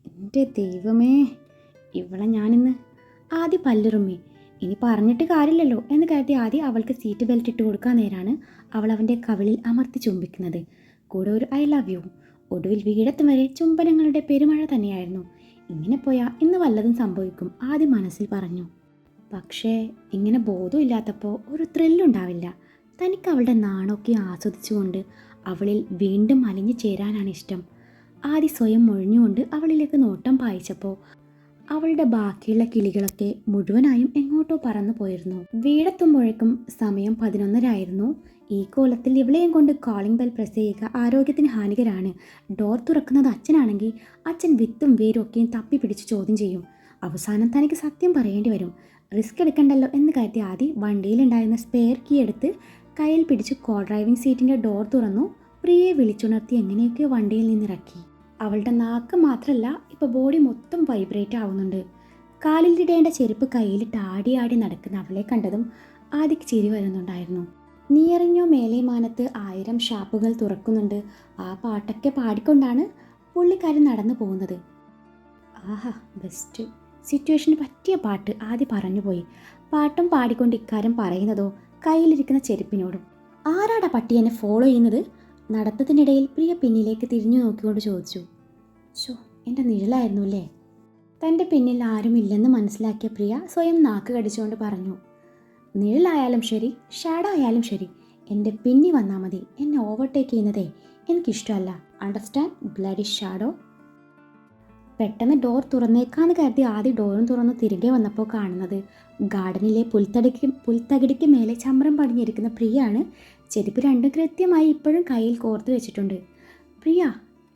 എൻ്റെ ദൈവമേ, ഇവളെ ഞാനിന്ന് ആദ്യം പല്ലിറുമ്മി. ഇനി പറഞ്ഞിട്ട് കാര്യമില്ലല്ലോ എന്ന് കരുതി ആദ്യം അവൾക്ക് സീറ്റ് ബെൽറ്റ് ഇട്ട് കൊടുക്കാൻ നേരാണ് അവൾ അവൻ്റെ കവിളിൽ അമർത്തി ചുംബിക്കുന്നത്. കൂടെ ഒരു ഐ ലവ് യു. ഒടുവിൽ വീടെത്തും വരെ ചുംബനങ്ങളുടെ പെരുമഴ തന്നെയായിരുന്നു. ഇങ്ങനെ പോയാൽ ഇന്ന് വല്ലതും സംഭവിക്കും ആദ്യം മനസ്സിൽ പറഞ്ഞു. പക്ഷേ ഇങ്ങനെ ബോധമില്ലാത്തപ്പോൾ ഒരു ത്രില്ലുണ്ടാവില്ല. തനിക്ക് അവളുടെ നാണമൊക്കെ ആസ്വദിച്ചുകൊണ്ട് അവളിൽ വീണ്ടും അലിഞ്ഞു ചേരാനാണ് ഇഷ്ടം. ആദ്യം സ്വയം ഒഴിഞ്ഞുകൊണ്ട് അവളിലേക്ക് നോട്ടം പായിച്ചപ്പോൾ അവളുടെ ബാക്കിയുള്ള കിളികളൊക്കെ മുഴുവനായും എങ്ങോട്ടോ പറന്നു പോയിരുന്നു. വീടെത്തുമ്പോഴേക്കും സമയം 11 ഈ കോലത്തിൽ ഇവളെയും കൊണ്ട് കോളിംഗ് ബെൽ പ്രസ് ചെയ്യുക ആരോഗ്യത്തിന് ഹാനികരാണ്. ഡോർ തുറക്കുന്നത് അച്ഛനാണെങ്കിൽ അച്ഛൻ വിത്തും വേരും ഒക്കെയും തപ്പി പിടിച്ച് ചോദ്യം ചെയ്യും. അവസാനം തനിക്ക് സത്യം പറയേണ്ടി വരും. റിസ്ക് എടുക്കണ്ടല്ലോ എന്ന് കരുതി ആദ്യം വണ്ടിയിലുണ്ടായിരുന്ന സ്പെയർ കീ എടുത്ത് കയ്യിൽ പിടിച്ച് കോ ഡ്രൈവിംഗ് സീറ്റിൻ്റെ ഡോർ തുറന്നു. പ്രിയയെ വിളിച്ചുണർത്തി എങ്ങനെയൊക്കെയോ വണ്ടിയിൽ നിന്നിറക്കി. അവളുടെ നാക്ക് മാത്രമല്ല, ഇപ്പോൾ ബോഡി മൊത്തം വൈബ്രേറ്റ് ആവുന്നുണ്ട്. കാലിലിടേണ്ട ചെരുപ്പ് കയ്യിലിട്ട് ആടി ആടി നടക്കുന്ന അവളെ കണ്ടതും ആദിക്ക് ചിരി വരുന്നുണ്ടായിരുന്നു. നീയറിഞ്ഞോ മേലെ മാനത്ത് 1000 ഷാപ്പുകൾ തുറക്കുന്നുണ്ട്. ആ പാട്ടൊക്കെ പാടിക്കൊണ്ടാണ് പുള്ളിക്കാരൻ നടന്നു പോകുന്നത്. ആഹാ, ബെസ്റ്റ്. സിറ്റുവേഷന് പറ്റിയ പാട്ട് ആദ്യം പറഞ്ഞുപോയി. പാട്ടും പാടിക്കൊണ്ട് ഇക്കാര്യം പറയുന്നതോ കയ്യിലിരിക്കുന്ന ചെരുപ്പിനോടും. ആരാടാ പട്ടി എന്നെ ഫോളോ ചെയ്യുന്നത്? നടത്തത്തിനിടയിൽ പ്രിയ പിന്നിലേക്ക് തിരിഞ്ഞു നോക്കിക്കൊണ്ട് ചോദിച്ചു. ഷോ, എൻ്റെ നിഴലായിരുന്നു അല്ലേ? തൻ്റെ പിന്നിൽ ആരുമില്ലെന്ന് മനസ്സിലാക്കിയ പ്രിയ സ്വയം നാക്ക് കടിച്ചുകൊണ്ട് പറഞ്ഞു. നിഴലായാലും ശരി, ഷാഡോ ആയാലും ശരി, എൻ്റെ പിന്നി വന്നാൽ മതി. എന്നെ ഓവർടേക്ക് ചെയ്യുന്നതേ എനിക്കിഷ്ടമല്ല. Understand, bloody shadow. പെട്ടെന്ന് ഡോർ തുറന്നേക്കാന്ന് കരുതി ആദ്യം ഡോറും തുറന്ന് തിരികെ വന്നപ്പോൾ കാണുന്നത് ഗാർഡനിലെ പുൽത്തകിടിക്ക് മേലെ ചമ്രം പടിഞ്ഞിരിക്കുന്ന പ്രിയാണ്. ചെരുപ്പ് രണ്ടും കൃത്യമായി ഇപ്പോഴും കയ്യിൽ കോർത്ത് വെച്ചിട്ടുണ്ട്. പ്രിയ,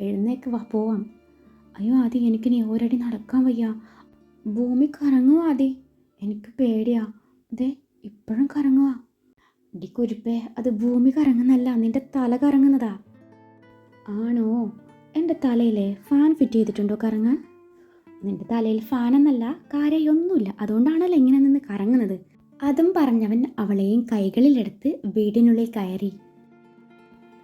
എഴുന്നേക്ക് വാ, പോവാം. അയ്യോ ആദി, എനിക്കിനി ഒരടി നടക്കാൻ വയ്യ. ഭൂമി കറങ്ങുക ആദി, എനിക്ക് പേടിയാ. അതെ, ഇപ്പോഴും കറങ്ങുക. ഇടിക്കുരുപ്പേ, അത് ഭൂമി കറങ്ങുന്നല്ല, നിന്റെ തല കറങ്ങുന്നതാ. ആണോ? എൻ്റെ തലയിലെ ഫാൻ ഫിറ്റ് ചെയ്തിട്ടുണ്ടോ കറങ്ങാൻ? നിന്റെ തലയിൽ ഫാനെന്നല്ല, കാര്യമൊന്നുമില്ല, അതുകൊണ്ടാണല്ലോ ഇങ്ങനെ നിന്ന് കറങ്ങുന്നത്. അതും പറഞ്ഞവൻ അവളെയും കൈകളിലെടുത്ത് വീടിനുള്ളിൽ കയറി.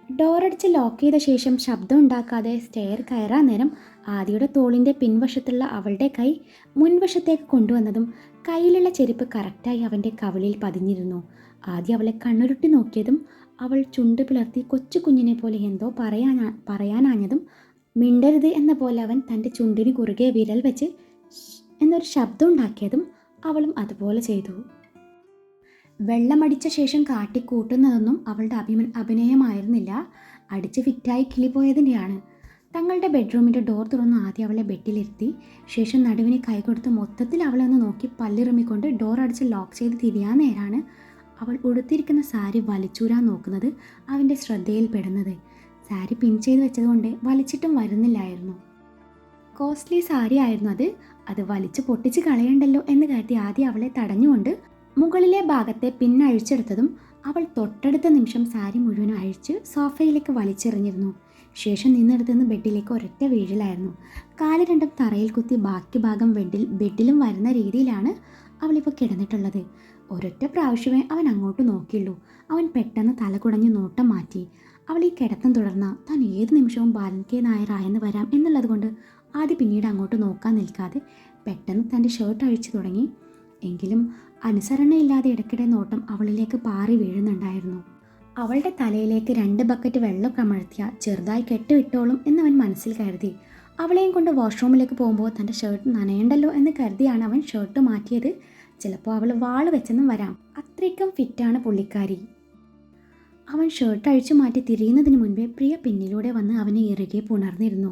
ഡോറടിച്ച് ലോക്ക് ചെയ്ത ശേഷം ശബ്ദം ഉണ്ടാക്കാതെ സ്റ്റെയർ കയറാൻ നേരം ആദിയുടെ തോളിൻ്റെ പിൻവശത്തുള്ള അവളുടെ കൈ മുൻവശത്തേക്ക് കൊണ്ടുവന്നതും കയ്യിലുള്ള ചെരുപ്പ് കറക്റ്റായി അവൻ്റെ കവിളിൽ പതിഞ്ഞിരുന്നു. ആദ്യം അവളെ കണ്ണുരുട്ടി നോക്കിയതും അവൾ ചുണ്ട് പിളർത്തി കൊച്ചു കുഞ്ഞിനെ പോലെ എന്തോ പറയാനാഞ്ഞതും മിണ്ടരുത് എന്ന പോലെ അവൻ തൻ്റെ ചുണ്ടിന് കുറുകെ വിരൽ വെച്ച് എന്നൊരു ശബ്ദം ഉണ്ടാക്കിയതും അവളും അതുപോലെ ചെയ്തു. വെള്ളമടിച്ച ശേഷം കാട്ടിക്കൂട്ടുന്നതൊന്നും അവളുടെ അഭിനയമായിരുന്നില്ല. അടിച്ച് ഫിറ്റായി കിളിപോയതിൻ്റെയാണ്. തങ്ങളുടെ ബെഡ്റൂമിൻ്റെ ഡോർ തുറന്ന് ആദ്യം അവളെ ബെഡിലിരുത്തി. ശേഷം നടുവിനെ കൈകൊടുത്ത് മൊത്തത്തിൽ അവളെ ഒന്ന് നോക്കി പല്ലിറുമ്മിക്കൊണ്ട് ഡോർ അടിച്ച് ലോക്ക് ചെയ്ത് തിരിയാൻ നേരാണ് അവൾ ഉടുത്തിരിക്കുന്ന സാരി വലിച്ചൂരാൻ നോക്കുന്നത് അവൻ്റെ ശ്രദ്ധയിൽപ്പെടുന്നത്. സാരി പിൻ ചെയ്ത് വെച്ചതുകൊണ്ട് വലിച്ചിട്ടും വരുന്നില്ലായിരുന്നു. കോസ്റ്റ്ലി സാരി ആയിരുന്നു അത് വലിച്ച് പൊട്ടിച്ച് കളയണ്ടല്ലോ എന്ന് കരുതി ആദ്യം അവളെ തടഞ്ഞുകൊണ്ട് മുകളിലെ ഭാഗത്തെ പിന്നഴിച്ചെടുത്തതും അവൾ തൊട്ടടുത്ത നിമിഷം സാരി മുഴുവനും അഴിച്ച് സോഫയിലേക്ക് വലിച്ചെറിഞ്ഞിരുന്നു. ശേഷം നിന്നെടുത്തുനിന്ന് ബെഡിലേക്ക് ഒരൊറ്റ വീഴലായിരുന്നു. കാല് രണ്ടും തറയിൽ കുത്തി ബാക്കി ഭാഗം ബെഡിലും വരുന്ന രീതിയിലാണ് അവളിപ്പോൾ കിടന്നിട്ടുള്ളത്. ഒരൊറ്റ പ്രാവശ്യമേ അവൻ അങ്ങോട്ട് നോക്കിയുള്ളൂ. അവൻ പെട്ടെന്ന് തല കുടഞ്ഞ് നോട്ടം മാറ്റി. അവൾ ഈ കിടത്തം തുടർന്ന താൻ ഏത് നിമിഷവും ബാലൻകെ നായരായെന്ന് വരാം എന്നുള്ളത് കൊണ്ട് ആദ്യം പിന്നീട് അങ്ങോട്ട് നോക്കാൻ നിൽക്കാതെ പെട്ടെന്ന് തൻ്റെ ഷർട്ട് അഴിച്ചു തുടങ്ങി. എങ്കിലും അനുസരണയില്ലാതെ ഇടയ്ക്കിടെ നോട്ടം അവളിലേക്ക് പാറി വീഴുന്നുണ്ടായിരുന്നു. അവളുടെ തലയിലേക്ക് 2 ബക്കറ്റ് വെള്ളം കമഴ്ത്തിയ ചെറുതായി കെട്ടുവിട്ടോളും എന്നവൻ മനസ്സിൽ കരുതി. അവളെയും കൊണ്ട് വാഷ്റൂമിലേക്ക് പോകുമ്പോൾ തൻ്റെ ഷർട്ട് നനയണ്ടല്ലോ എന്ന് കരുതിയാണ് അവൻ ഷർട്ട് മാറ്റിയത്. ചിലപ്പോൾ അവൾ വാള് വെച്ചെന്നും വരാം. അത്രയ്ക്കും ഫിറ്റാണ് പുള്ളിക്കാരി. അവൻ ഷർട്ട് അഴിച്ചു മാറ്റി തിരിയുന്നതിന് മുൻപേ പ്രിയ പിന്നിലൂടെ വന്ന് അവനെ ഇറുകെ പുണർന്നിരുന്നു.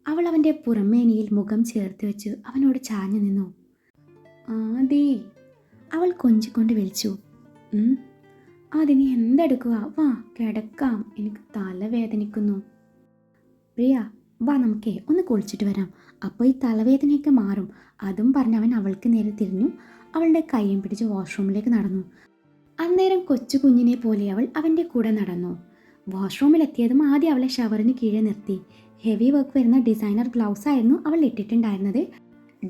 അവൾ അവൻ്റെ പുറമേനിയിൽ മുഖം ചേർത്ത് വെച്ച് അവനോട് ചാഞ്ഞു നിന്നു. ആദി, അവൾ കൊഞ്ചിക്കൊണ്ട് വിളിച്ചു. ആദി, നീ എന്തെടുക്കുക? വാ കിടക്കാം, എനിക്ക് തലവേദനിക്കുന്നു. പ്രിയ, വാ നമുക്കേ ഒന്ന് കുളിച്ചിട്ട് വരാം, അപ്പോൾ ഈ തലവേദനയൊക്കെ മാറും. അതും പറഞ്ഞ് അവൻ അവൾക്ക് നേരെ തിരിഞ്ഞു. അവളുടെ കൈയും പിടിച്ച് വാഷ്റൂമിലേക്ക് നടന്നു. അന്നേരം കൊച്ചു കുഞ്ഞിനെ പോലെ അവൾ അവൻ്റെ കൂടെ നടന്നു. വാഷ്റൂമിലെത്തിയതും ആദ്യം അവളെ ഷവറിന് കീഴെ നിർത്തി. ഹെവി വർക്ക് വരുന്ന ഡിസൈനർ ബ്ലൗസായിരുന്നു അവൾ ഇട്ടിട്ടുണ്ടായിരുന്നത്.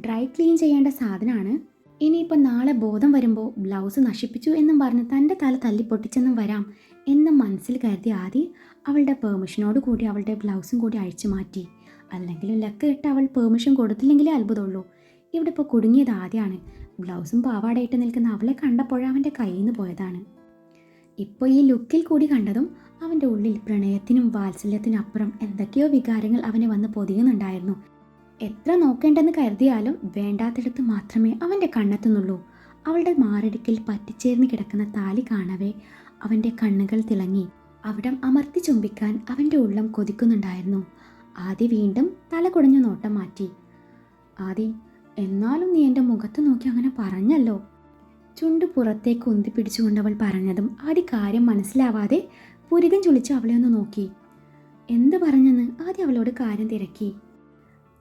ഡ്രൈ ക്ലീൻ ചെയ്യേണ്ട സാധനമാണ്. ഇനിയിപ്പോൾ നാളെ ബോധം വരുമ്പോൾ ബ്ലൗസ് നശിപ്പിച്ചു എന്നും പറഞ്ഞ് തൻ്റെ തല തല്ലിപ്പൊട്ടിച്ചെന്നും വരാം എന്ന് മനസ്സിൽ കരുതി ആദ്യം അവളുടെ പെർമിഷനോട് കൂടി അവളുടെ ബ്ലൗസും കൂടി അഴിച്ചു മാറ്റി. അല്ലെങ്കിലും ലക്ക് കിട്ട അവൾ പെർമിഷൻ കൊടുത്തില്ലെങ്കിലേ അത്ഭുതമുള്ളൂ. ഇവിടെ ഇപ്പോൾ കുടുങ്ങിയത് ആദ്യമാണ്. ബ്ലൗസും പാവാടായിട്ട് നിൽക്കുന്ന അവളെ കണ്ടപ്പോഴേ അവൻ്റെ കയ്യിൽ നിന്ന് പോയതാണ്. ഇപ്പോൾ ഈ ലുക്കിൽ കൂടി കണ്ടതും അവൻ്റെ ഉള്ളിൽ പ്രണയത്തിനും വാത്സല്യത്തിനും അപ്പുറം എന്തൊക്കെയോ വികാരങ്ങൾ അവനെ വന്ന് പൊതിയുന്നുണ്ടായിരുന്നു. എത്ര നോക്കേണ്ടെന്ന് കരുതിയാലും വേണ്ടാത്തിടത്ത് മാത്രമേ അവൻ്റെ കണ്ണെത്തുന്നുള്ളൂ. അവളുടെ മാറടിക്കിൽ പറ്റിച്ചേർന്ന് കിടക്കുന്ന താലി കാണവേ അവൻ്റെ കണ്ണുകൾ തിളങ്ങി. അവിടം അമർത്തി ചുംബിക്കാൻ അവൻ്റെ ഉള്ളം കൊതിക്കുന്നുണ്ടായിരുന്നു. ആദി വീണ്ടും തല കുടഞ്ഞു നോട്ടം മാറ്റി. ആദി, എന്നാലും നീ എൻ്റെ മുഖത്ത് നോക്കി അങ്ങനെ പറഞ്ഞല്ലോ. ചുണ്ട് പുറത്തേക്ക് ഉന്തി പിടിച്ചുകൊണ്ടവൾ പറഞ്ഞതും ആദി കാര്യം മനസ്സിലാവാതെ പുരികം ചുളിച്ച് അവളെ ഒന്ന് നോക്കി. എന്ത് പറഞ്ഞെന്ന് ആദി അവളോട് കാര്യം തിരക്കി.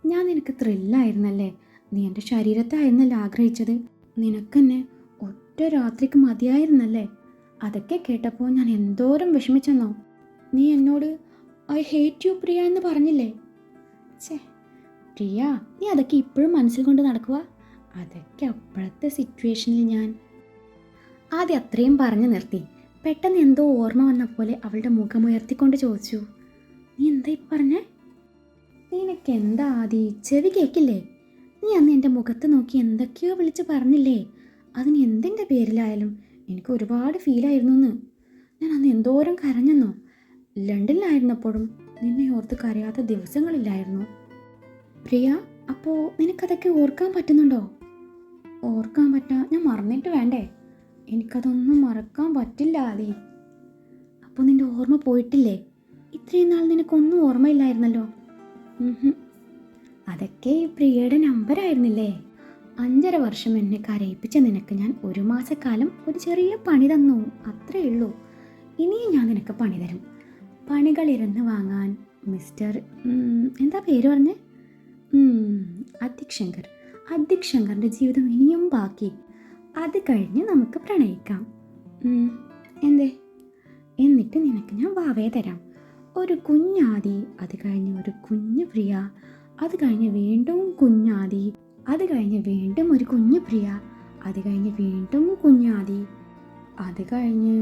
ഞാൻ നിനക്ക് ത്രില്ലായിരുന്നല്ലേ, നീ എൻ്റെ ശരീരത്തായിരുന്നല്ലേ ആഗ്രഹിച്ചത്, നിനക്കെന്നെ ഒറ്റ രാത്രിക്ക് മതിയായിരുന്നല്ലേ. അതൊക്കെ കേട്ടപ്പോൾ ഞാൻ എന്തോരം വിഷമിച്ചെന്നോ. നീ എന്നോട് ഐ ഹേറ്റ് യു പ്രിയ എന്ന് പറഞ്ഞില്ലേ. ഛേ പ്രിയ, നീ അതൊക്കെ ഇപ്പോഴും മനസ്സിൽ കൊണ്ട് നടക്കുക. അതൊക്കെ അപ്പോഴത്തെ സിറ്റുവേഷനിൽ ഞാൻ. ആദ്യം അത്രയും പറഞ്ഞു നിർത്തി. പെട്ടെന്ന് എന്തോ ഓർമ്മ വന്ന പോലെ അവളുടെ മുഖമുയർത്തിക്കൊണ്ട് ചോദിച്ചു, നീ എന്താ പറഞ്ഞേ? നിനക്ക് എന്താ ആദി, ചെവി കേൾക്കില്ലേ? നീ അന്ന് എൻ്റെ മുഖത്ത് നോക്കി എന്തൊക്കെയോ വിളിച്ച് പറഞ്ഞില്ലേ. അതിന് എന്തിൻ്റെ പേരിലായാലും എനിക്ക് ഒരുപാട് ഫീലായിരുന്നു എന്ന്. ഞാൻ അന്ന് എന്തോരം കരഞ്ഞെന്നോ. ലണ്ടനിലായിരുന്നപ്പോഴും നിന്നെ ഓർത്ത് കരയാത്ത ദിവസങ്ങളില്ലായിരുന്നു. പ്രിയ, അപ്പോൾ നിനക്കതൊക്കെ ഓർക്കാൻ പറ്റുന്നുണ്ടോ? ഓർക്കാൻ പറ്റാ, ഞാൻ മറന്നിട്ട് വേണ്ടേ? എനിക്കതൊന്നും മറക്കാൻ പറ്റില്ല ആദി. അപ്പോൾ നിൻ്റെ ഓർമ്മ പോയിട്ടില്ലേ? ഇത്രയും നാൾ നിനക്കൊന്നും ഓർമ്മയില്ലായിരുന്നല്ലോ. അതൊക്കെ ഈ പ്രിയയുടെ നമ്പറായിരുന്നില്ലേ? 5.5 വർഷം എന്നെ കരയിപ്പിച്ച നിനക്ക് ഞാൻ 1 മാസക്കാലം ഒരു ചെറിയ പണി തന്നു, അത്രേ ഉള്ളൂ. ഇനിയും ഞാൻ നിനക്ക് പണി തരും. പണികളിരുന്ന് വാങ്ങാൻ മിസ്റ്റർ എന്താ പേര് പറഞ്ഞേ? അദിക് ശങ്കറിൻ്റെ ജീവിതം ഇനിയും ബാക്കി. അത് കഴിഞ്ഞ് നമുക്ക് പ്രണയിക്കാം. എന്തേ? എന്നിട്ട് നിനക്ക് ഞാൻ വാവയെ തരാം. ഒരു കുഞ്ഞാദി, അത് കഴിഞ്ഞ് ഒരു കുഞ്ഞു പ്രിയ, അത് കഴിഞ്ഞ് വീണ്ടും കുഞ്ഞാദി, അത് കഴിഞ്ഞ് വീണ്ടും ഒരു കുഞ്ഞു പ്രിയ, അത് കഴിഞ്ഞ് വീണ്ടും കുഞ്ഞാദി, അത് കഴിഞ്ഞ്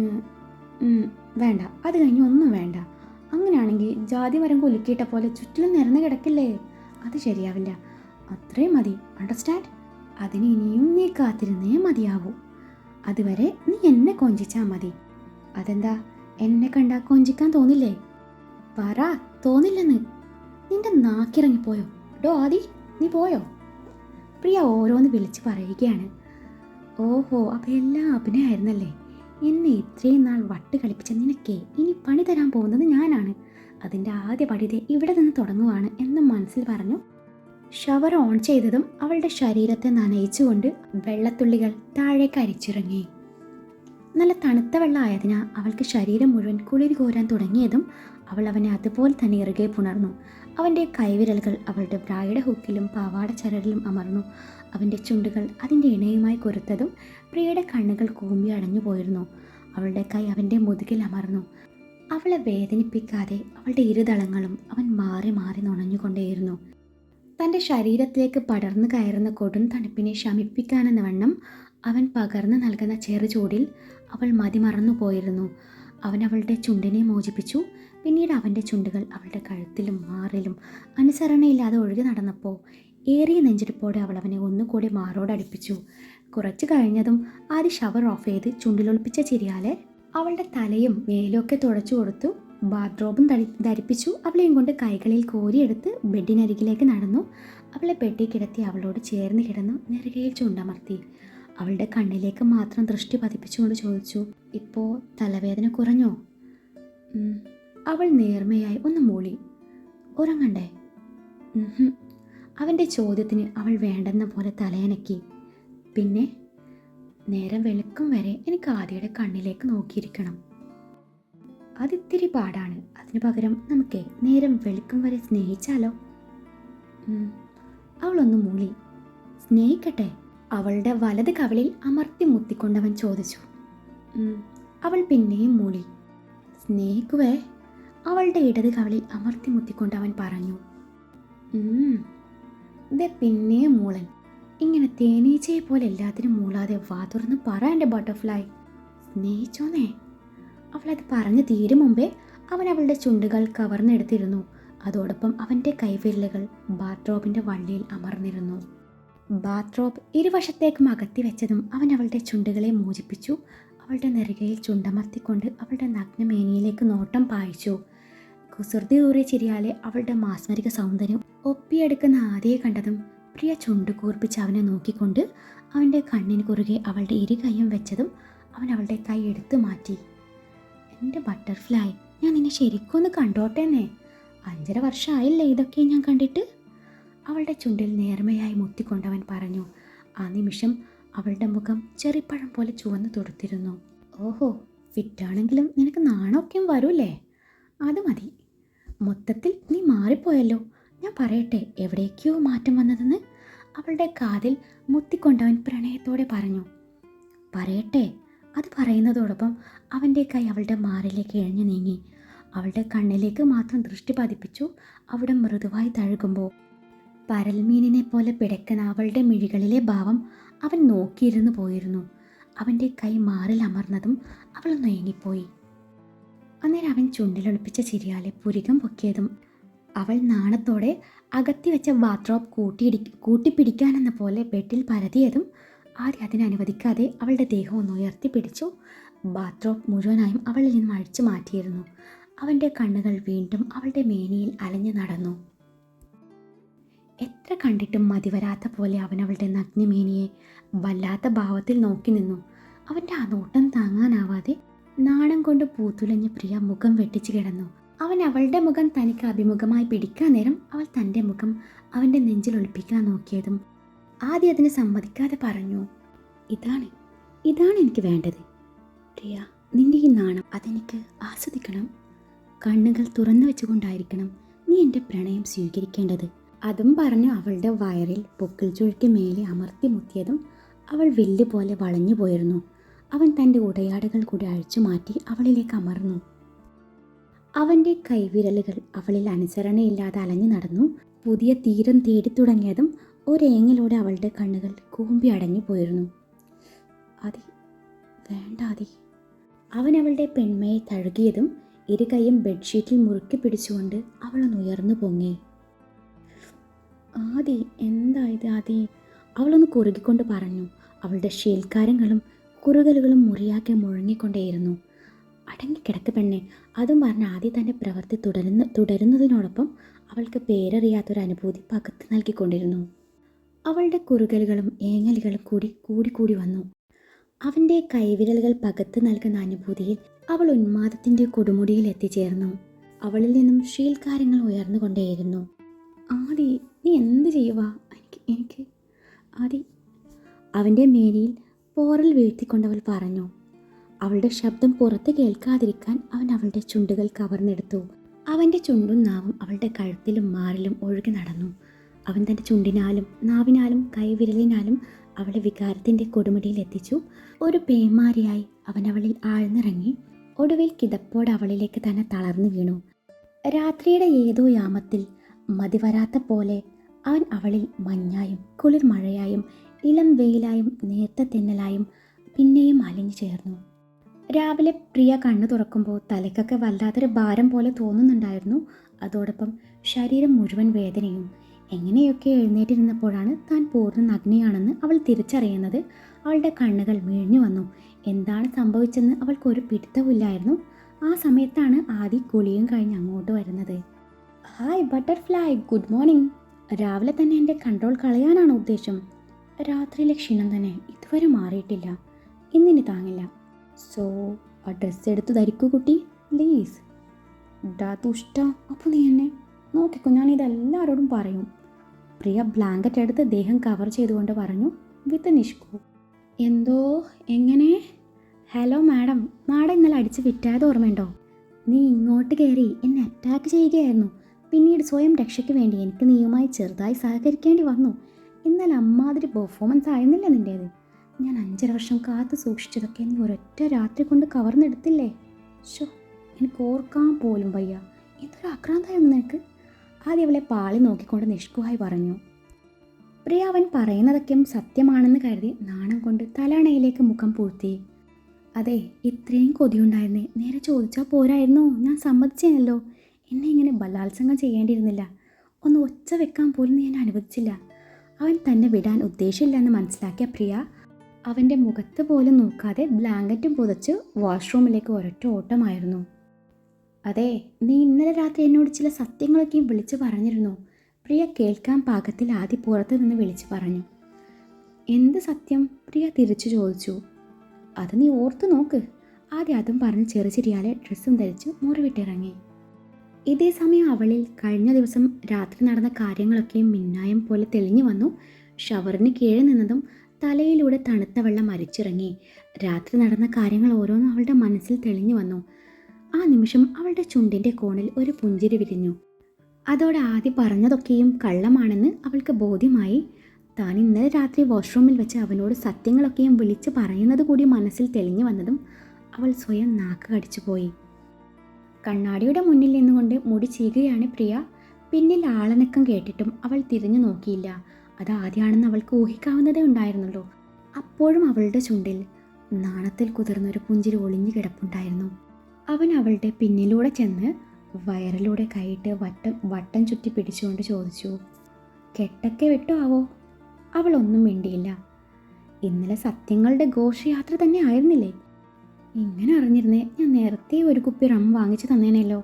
വേണ്ട, അത് കഴിഞ്ഞ് ഒന്നും വേണ്ട. അങ്ങനെയാണെങ്കിൽ ജാതി മരം കുലുക്കിയിട്ട പോലെ ചുറ്റിലും നിരന്ന് കിടക്കില്ലേ? അത് ശരിയാവില്ല. അത്രയും മതി, അണ്ടർസ്റ്റാൻഡ്? അതിന് ഇനിയും നീ കാത്തിരുന്നേ മതിയാവൂ. അതുവരെ നീ എന്നെ കൊഞ്ചിച്ചാൽ മതി. അതെന്താ, എന്നെ കണ്ടാ കൊഞ്ചിക്കാൻ തോന്നില്ലേ? പറ, തോന്നില്ലെന്ന്. നിന്റെ നാക്കിറങ്ങിപ്പോയോ? ഡോ ആദി, നീ പോയോ? പ്രിയ ഓരോന്ന് വിളിച്ച് പറയുകയാണ്. ഓഹോ, അപ്പം എല്ലാം അഭിനയമായിരുന്നല്ലേ. എന്നെ ഇത്രയും നാൾ വട്ട് കളിപ്പിച്ച നിനക്കേ ഇനി പണി തരാൻ പോകുന്നത് ഞാനാണ്. അതിൻ്റെ ആദ്യ പടിതേ ഇവിടെ നിന്ന് തുടങ്ങുവാണ് എന്ന് മനസ്സിൽ പറഞ്ഞു. ഷവർ ഓൺ ചെയ്തതും അവളുടെ ശരീരത്തെ നനയിച്ചുകൊണ്ട് വെള്ളത്തുള്ളികൾ താഴേക്ക് അരിച്ചിറങ്ങി. നല്ല തണുത്ത വെള്ളമായതിനാൽ അവൾക്ക് ശരീരം മുഴുവൻ കുളിരി കോരാൻ തുടങ്ങിയതും അവൾ അവനെ അതുപോലെ തന്നെ ഇറുകെ പുണർന്നു. അവൻ്റെ കൈവിരലുകൾ അവളുടെ ബ്രായുടെ ഹുക്കിലും പാവാട ചരടിലും അമർന്നു. അവൻ്റെ ചുണ്ടുകൾ അതിൻ്റെ ഇണയുമായി കൊരുത്തതും പ്രിയയുടെ കണ്ണുകൾ കൂമ്പി അടഞ്ഞു പോയിരുന്നു. അവളുടെ കൈ അവൻ്റെ മുതുകിൽ അമർന്നു. അവളെ വേദനിപ്പിക്കാതെ അവളുടെ ഇരുതളങ്ങളും അവൻ മാറി മാറി നുണഞ്ഞുകൊണ്ടേയിരുന്നു. തൻ്റെ ശരീരത്തിലേക്ക് പടർന്നു കയറുന്ന കൊടും തണുപ്പിനെ ശമിപ്പിക്കാനെന്ന വണ്ണം അവൻ പകർന്നു നൽകുന്ന ചെറുചൂടിൽ അവൾ മതിമറന്നു പോയിരുന്നു. അവൻ അവളുടെ ചുണ്ടിനെ മോചിപ്പിച്ചു. പിന്നീട് അവൻ്റെ ചുണ്ടുകൾ അവളുടെ കഴുത്തിലും മാറിലും അനുസരണയില്ലാതെ ഒഴുകി നടന്നപ്പോൾ ഏറിയ നെഞ്ചെടുപ്പോടെ അവൾ അവനെ ഒന്നുകൂടി മാറോടടുപ്പിച്ചു. കുറച്ച് കഴിഞ്ഞതും ആദ്യ ഷവർ ഓഫ് ചെയ്ത് ചുണ്ടിലൊളിപ്പിച്ച ചിരിയാലെ അവളുടെ തലയും മേലൊക്കെ തുടച്ചു കൊടുത്തു. ബാത്റൂമും ധരിപ്പിച്ചു. അവളെയും കൊണ്ട് കൈകളിൽ കോരിയെടുത്ത് ബെഡിനരികിലേക്ക് നടന്നു. അവളെ ബെഡിൽ കിടത്തി അവളോട് ചേർന്ന് കിടന്നു നെറുകയിൽ ചുണ്ടമർത്തി. അവളുടെ കണ്ണിലേക്ക് മാത്രം ദൃഷ്ടി പതിപ്പിച്ചുകൊണ്ട് ചോദിച്ചു, ഇപ്പോൾ തലവേദന കുറഞ്ഞോ? അവൾ നേർമയായി ഒന്ന് മൂളി. ഉറങ്ങണ്ടേ? അവൻ്റെ ചോദ്യത്തിന് അവൾ വേണ്ടെന്ന പോലെ തലയനക്കി. പിന്നെ നേരം വെളുക്കും വരെ എനിക്ക് ആദിയുടെ കണ്ണിലേക്ക് നോക്കിയിരിക്കണം. അതിത്തിരി പാടാണ്. അതിനു പകരം നമുക്ക് നേരം വെളുക്കും വരെ സ്നേഹിച്ചാലോ? അവളൊന്ന് മൂളി. സ്നേഹിക്കട്ടെ? അവളുടെ വലത് കവിളിൽ അമർത്തി മുത്തിക്കൊണ്ടവൻ ചോദിച്ചു. അവൾ പിന്നെയും മൂളി. സ്നേഹിക്കുവേ? അവളുടെ ഇടത് കവിളിൽ അമർത്തി മുത്തിക്കൊണ്ടവൻ പറഞ്ഞു. ഇതേ പിന്നെയും മൂളൻ. ഇങ്ങനെ തേനീച്ചയെ പോലെ എല്ലാത്തിനും മൂളാതെ വാ തുറന്ന് പറ എൻ്റെ ബട്ടർഫ്ലൈ. സ്നേഹിച്ചോന്നേ? അവളത് പറഞ്ഞു തീരും മുമ്പേ അവൻ അവളുടെ ചുണ്ടുകൾ കവർന്നെടുത്തിരുന്നു. അതോടൊപ്പം അവൻ്റെ കൈവിരലുകൾ ബാത്റോബിൻ്റെ വള്ളിയിൽ അമർന്നിരുന്നു. ബാത്റോബ് ഇരുവശത്തേക്കും അകത്തി വെച്ചതും അവൻ അവളുടെ ചുണ്ടുകളെ മോചിപ്പിച്ചു. അവളുടെ നെറുകയിൽ ചുണ്ടമർത്തിക്കൊണ്ട് അവളുടെ നഗ്നമേനിയിലേക്ക് നോട്ടം പായിച്ചു. കുസൃതിയൂറിയ ചിരിയാലെ അവളുടെ മാസ്മരിക സൗന്ദര്യം ഒപ്പിയെടുക്കുന്ന ആദ്യയെ കണ്ടതും പ്രിയ ചുണ്ടു കൂർപ്പിച്ച് അവനെ നോക്കിക്കൊണ്ട് അവൻ്റെ കണ്ണിന് കുറുകെ അവളുടെ ഇരുകൈയും വെച്ചതും അവൻ അവളുടെ കൈ എടുത്തു മാറ്റി. എൻ്റെ ബട്ടർഫ്ലൈ, ഞാൻ നിന്നെ ശരിക്കൊന്ന് കണ്ടോട്ടേന്നേ. 5.5 വർഷമായില്ലേ ഇതൊക്കെ ഞാൻ കണ്ടിട്ട്? അവളുടെ ചുണ്ടിൽ നേർമയായി മുത്തിക്കൊണ്ടവൻ പറഞ്ഞു. ആ നിമിഷം അവളുടെ മുഖം ചെറിപ്പഴം പോലെ ചുവന്നു തൊടുത്തിരുന്നു. ഓഹോ, ഫിറ്റാണെങ്കിലും നിനക്ക് നാണമൊക്കെയും വരൂല്ലേ? അത് മതി. മൊത്തത്തിൽ നീ മാറിപ്പോയല്ലോ. ഞാൻ പറയട്ടെ എവിടേക്കോ മാറ്റം വന്നതെന്ന്? അവളുടെ കാതിൽ മുത്തിക്കൊണ്ടവൻ പ്രണയത്തോടെ പറഞ്ഞു. പറയട്ടെ? അത് പറയുന്നതോടൊപ്പം അവൻ്റെ കൈ അവളുടെ മാറിലേക്ക് ഇഴഞ്ഞു നീങ്ങി. അവളുടെ കണ്ണിലേക്ക് മാത്രം ദൃഷ്ടി പതിപ്പിച്ചു. അവിടെ മൃദുവായി തഴുകുമ്പോൾ പരൽമീനിനെ പോലെ പിടയ്ക്കുന്ന അവളുടെ മിഴികളിലെ ഭാവം അവൻ നോക്കിയിരുന്നു പോയിരുന്നു. അവൻ്റെ കൈ മാറിൽ അമർന്നതും അവൾ നീങ്ങിപ്പോയി. അന്നേരം അവൻ ചുണ്ടിലൊളിപ്പിച്ച ചിരിയാലെ പുരികം പൊക്കിയതും അവൾ നാണത്തോടെ അകത്തി വെച്ച ബാത്റോബ് കൂട്ടിപ്പിടിക്കാനെന്ന പോലെ ബെഡിൽ പരതിയതും ആദ്യം അതിനനുവദിക്കാതെ അവളുടെ ദേഹം ഒന്ന് ഉയർത്തിപ്പിടിച്ചു. ബാത്റോബ് മുഴുവനായും അവളിൽ നിന്നും അഴിച്ചു മാറ്റിയിരുന്നു. അവൻ്റെ കണ്ണുകൾ വീണ്ടും അവളുടെ മേനിയിൽ അലഞ്ഞു നടന്നു. എത്ര കണ്ടിട്ടും മതിവരാത്ത പോലെ അവൻ അവളുടെ നഗ്നമേനിയെ വല്ലാത്ത ഭാവത്തിൽ നോക്കി നിന്നു. അവൻ്റെ ആ നോട്ടം താങ്ങാനാവാതെ നാണം കൊണ്ട് പൂത്തുലഞ്ഞ് പ്രിയ മുഖം വെട്ടിച്ചു കിടന്നു. അവൻ അവളുടെ മുഖം തനിക്ക് അഭിമുഖമായി പിടിക്കാൻ നേരം അവൾ തൻ്റെ മുഖം അവൻ്റെ നെഞ്ചിൽ ഒളിപ്പിക്കാൻ നോക്കിയതും ആദ്യം അതിന് സമ്മതിക്കാതെ പറഞ്ഞു. ഇതാണ് എനിക്ക് വേണ്ടത് പ്രിയ. നിന്റെ ഈ നാണം അതെനിക്ക് ആസ്വദിക്കണം. കണ്ണുകൾ തുറന്നു വെച്ചുകൊണ്ടായിരിക്കണം നീ എൻ്റെ പ്രണയം സ്വീകരിക്കേണ്ടത്. അതും പറഞ്ഞു അവളുടെ വയറിൽ പൊക്കിൾ ചുഴയ്ക്ക് മേലെ അമർത്തി മുത്തിയതും അവൾ വില്ല് പോലെ വളഞ്ഞു പോയിരുന്നു. അവൻ തൻ്റെ ഉടയാടകൾ കൂടി അഴിച്ചു മാറ്റി അവളിലേക്ക് അമർന്നു. അവൻ്റെ കൈവിരലുകൾ അവളിൽ അനുസരണയില്ലാതെ അലഞ്ഞു നടന്നു. പുതിയ തീരം തേടി തുടങ്ങിയതും ഒരേങ്ങിലൂടെ അവളുടെ കണ്ണുകൾ കൂമ്പി അടഞ്ഞു പോയിരുന്നു. അതി വേണ്ട അതി. അവൻ അവളുടെ പെൺമയെ തഴുകിയതും ഇരുകൈയും ബെഡ്ഷീറ്റിൽ മുറുക്കി പിടിച്ചുകൊണ്ട് അവളൊന്ന് ഉയർന്നു പൊങ്ങി. ആദി, എന്തായത് ആദി? അവളൊന്ന് കുറുകിക്കൊണ്ട് പറഞ്ഞു. അവളുടെ ശീൽക്കാരങ്ങളും കുറുകലുകളും മുറിയാക്കി മുഴങ്ങിക്കൊണ്ടേയിരുന്നു. അടങ്ങിക്കിടക്ക് പെണ്ണെ. അതും പറഞ്ഞ് ആദ്യം തൻ്റെ പ്രവൃത്തി തുടരുന്നതിനോടൊപ്പം അവൾക്ക് പേരറിയാത്തൊരു അനുഭൂതി പകത്ത് നൽകിക്കൊണ്ടിരുന്നു. അവളുടെ കുറുകലുകളും ഏങ്ങലുകളും കൂടി വന്നു. അവൻ്റെ കൈവിരലുകൾ പകത്ത് നൽകുന്ന അനുഭൂതിയിൽ അവൾ ഉന്മാദത്തിൻ്റെ കൊടുമുടിയിൽ എത്തിച്ചേർന്നു. അവളിൽ നിന്നും ശീൽക്കാരങ്ങൾ ഉയർന്നുകൊണ്ടേയിരുന്നു. ആദി, നീ എന്ത് ചെയ്യുക? എനിക്ക് ആദി. അവൻ്റെ മേനിയിൽ പോറൽ വീഴ്ത്തിക്കൊണ്ടവൾ പറഞ്ഞു. അവളുടെ ശബ്ദം പുറത്ത് കേൾക്കാതിരിക്കാൻ അവൻ അവളുടെ ചുണ്ടുകൾ കവർന്നെടുത്തു. അവൻ്റെ ചുണ്ടും നാവും അവളുടെ കഴുത്തിലും മാറിലും ഒഴുകി നടന്നു. അവൻ തൻ്റെ ചുണ്ടിനാലും നാവിനാലും കൈവിരലിനാലും അവളെ വികാരത്തിൻ്റെ കൊടുമുടിയിൽ എത്തിച്ചു. ഒരു പേമാരിയായി അവൻ അവളിൽ ആഴ്ന്നിറങ്ങി. ഒടുവിൽ കിതപ്പോടെ അവളിലേക്ക് തന്നെ തളർന്നു വീണു. രാത്രിയുടെ ഏതോ യാമത്തിൽ മതിവരാത്ത പോലെ അവൻ അവളിൽ മഞ്ഞായും കുളിർ മഴയായും ഇളം വെയിലായും നേർത്ത തെന്നലായും പിന്നെയും അലിഞ്ഞു ചേർന്നു. രാവിലെ പ്രിയ കണ്ണു തുറക്കുമ്പോൾ തലയ്ക്കൊക്കെ വല്ലാത്തൊരു ഭാരം പോലെ തോന്നുന്നുണ്ടായിരുന്നു. അതോടൊപ്പം ശരീരം മുഴുവൻ വേദനയും. എങ്ങനെയൊക്കെ എഴുന്നേറ്റിരുന്നപ്പോഴാണ് താൻ പൂർണ്ണ നഗ്നയാണെന്ന് അവൾ തിരിച്ചറിയുന്നത്. അവളുടെ കണ്ണുകൾ മിഴിഞ്ഞു വന്നു. എന്താണ് സംഭവിച്ചെന്ന് അവൾക്കൊരു പിടുത്തമില്ലായിരുന്നു. ആ സമയത്താണ് ആദി കുളിയും കഴിഞ്ഞ് അങ്ങോട്ട് വരുന്നത്. Hi butterfly, good morning. രാവിലെ തന്നെ എൻ്റെ കൺട്രോൾ കളയാനാണ് ഉദ്ദേശം? രാത്രിയിലെ ക്ഷീണം തന്നെ ഇതുവരെ മാറിയിട്ടില്ല. ഇന്നിനി താങ്ങില്ല. സോ ആ ഡ്രസ്സ് എടുത്ത് ധരിക്കൂ കുട്ടി, പ്ലീസ്. ഡാ തുഷ്ട, അപ്പോൾ നീ എന്നെ നോക്കിക്കോ, ഞാൻ ഇതെല്ലാവരോടും പറയും. പ്രിയ ബ്ലാങ്കറ്റ് എടുത്ത് ദേഹം കവർ ചെയ്തുകൊണ്ട് പറഞ്ഞു വിത്ത് നിഷ്കു. എന്തോ എങ്ങനെ? ഹലോ മാഡം, മാഡം ഇന്നലെ അടിച്ച് വിറ്റായത് ഓർമ്മയുണ്ടോ? നീ ഇങ്ങോട്ട് കയറി എന്നെ അറ്റാക്ക് ചെയ്യുകയായിരുന്നു. പിന്നീട് സ്വയം രക്ഷയ്ക്ക് വേണ്ടി എനിക്ക് നീയുമായി ചെറുതായി സഹകരിക്കേണ്ടി വന്നു. ഇന്നലെ അമ്മാതിരി പെർഫോമൻസ് ആയിരുന്നില്ല നിൻ്റേത്. ഞാൻ 5.5 വർഷം കാത്തു സൂക്ഷിച്ചതൊക്കെ നീ ഒരൊറ്റ രാത്രി കൊണ്ട് കവർന്നെടുത്തില്ലേ? ഷോ, എനിക്ക് ഓർക്കാൻ പോലും വയ്യ. എന്തൊരു ആക്രാന്തായിരുന്നു നിനക്ക്. ആദ്യം അവളെ പാളി നോക്കിക്കൊണ്ട് നിഷ്കുവായി പറഞ്ഞു. പ്രിയ അവൻ പറയുന്നതൊക്കെയും സത്യമാണെന്ന് കരുതി നാണം കൊണ്ട് തലണയിലേക്ക് മുഖം പൂഴ്ത്തി. അതെ, ഇത്രയും കൊതിയുണ്ടായിരുന്നേ നേരെ ചോദിച്ചാൽ പോരായിരുന്നോ? ഞാൻ സമ്മതിച്ചേനല്ലോ. എന്നെ ഇങ്ങനെ ബലാത്സംഗം ചെയ്യേണ്ടിയിരുന്നില്ല. ഒന്ന് ഒച്ച വെക്കാൻ പോലും ഞാൻ അനുവദിച്ചില്ല. അവൻ തന്നെ വിടാൻ ഉദ്ദേശമില്ലെന്ന് മനസ്സിലാക്കിയ പ്രിയ അവൻ്റെ മുഖത്ത് പോലും നോക്കാതെ ബ്ലാങ്കറ്റും പുതച്ച് വാഷ്റൂമിലേക്ക് ഒരൊറ്റ ഓട്ടമായിരുന്നു. അതെ, നീ ഇന്നലെ രാത്രി എന്നോട് ചില സത്യങ്ങളൊക്കെയും വിളിച്ചു പറഞ്ഞിരുന്നു. പ്രിയ കേൾക്കാൻ പാകത്തിൽ ആദ്യ പുറത്തു നിന്ന് വിളിച്ചു പറഞ്ഞു. എന്ത് സത്യം? പ്രിയ തിരിച്ചു ചോദിച്ചു. അത് നീ ഓർത്തു നോക്ക്. ആദ്യം അതും പറഞ്ഞ് ചെറുചിരിയാലെ ഡ്രസ്സും ധരിച്ചു മുറി വിട്ടിറങ്ങി. ഇതേ സമയം അവളിൽ കഴിഞ്ഞ ദിവസം രാത്രി നടന്ന കാര്യങ്ങളൊക്കെയും മിന്നായം പോലെ തെളിഞ്ഞു വന്നു. ഷവറിന് കീഴിൽ നിന്നതും തലയിലൂടെ തണുത്ത വെള്ളം അരിച്ചിറങ്ങി. രാത്രി നടന്ന കാര്യങ്ങൾ ഓരോന്നും അവളുടെ മനസ്സിൽ തെളിഞ്ഞു വന്നു. ആ നിമിഷം അവളുടെ ചുണ്ടിൻ്റെ കോണിൽ ഒരു പുഞ്ചിരി വിരിഞ്ഞു. അതോടെ ആദ്യം പറഞ്ഞതൊക്കെയും കള്ളമാണെന്ന് അവൾക്ക് ബോധ്യമായി. താൻ ഇന്നലെ രാത്രി വാഷ്റൂമിൽ വെച്ച് അവനോട് സത്യങ്ങളൊക്കെയും വിളിച്ച് പറയുന്നത് കൂടി മനസ്സിൽ തെളിഞ്ഞു വന്നതും അവൾ സ്വയം നാക്ക് കടിച്ചുപോയി. കണ്ണാടിയുടെ മുന്നിൽ നിന്നുകൊണ്ട് മുടി ചീകുകയാണ് പ്രിയ. പിന്നിൽ ആളനക്കം കേട്ടിട്ടും അവൾ തിരിഞ്ഞു നോക്കിയില്ല. അത് ആദ്യമാണെന്ന് അവൾക്ക് ഊഹിക്കാവുന്നതേ ഉണ്ടായിരുന്നുള്ളൂ. അപ്പോഴും അവളുടെ ചുണ്ടിൽ നാണത്തിൽ കുതിർന്നൊരു പുഞ്ചിരി ഒളിഞ്ഞു കിടപ്പുണ്ടായിരുന്നു. അവൻ അവളുടെ പിന്നിലൂടെ ചെന്ന് വയറിലൂടെ കൈയിട്ട് വട്ടം ചുറ്റി പിടിച്ചുകൊണ്ട് ചോദിച്ചു, കെട്ടൊക്കെ വിട്ടോ ആവോ? അവളൊന്നും മിണ്ടിയില്ല. ഇന്നലെ സത്യങ്ങളുടെ ഘോഷയാത്ര തന്നെ ആയിരുന്നില്ലേ? ഇങ്ങനെ അറിഞ്ഞിരുന്നേ ഞാൻ നേരത്തെ ഒരു കുപ്പി റം വാങ്ങിച്ചു തന്നേനല്ലോ.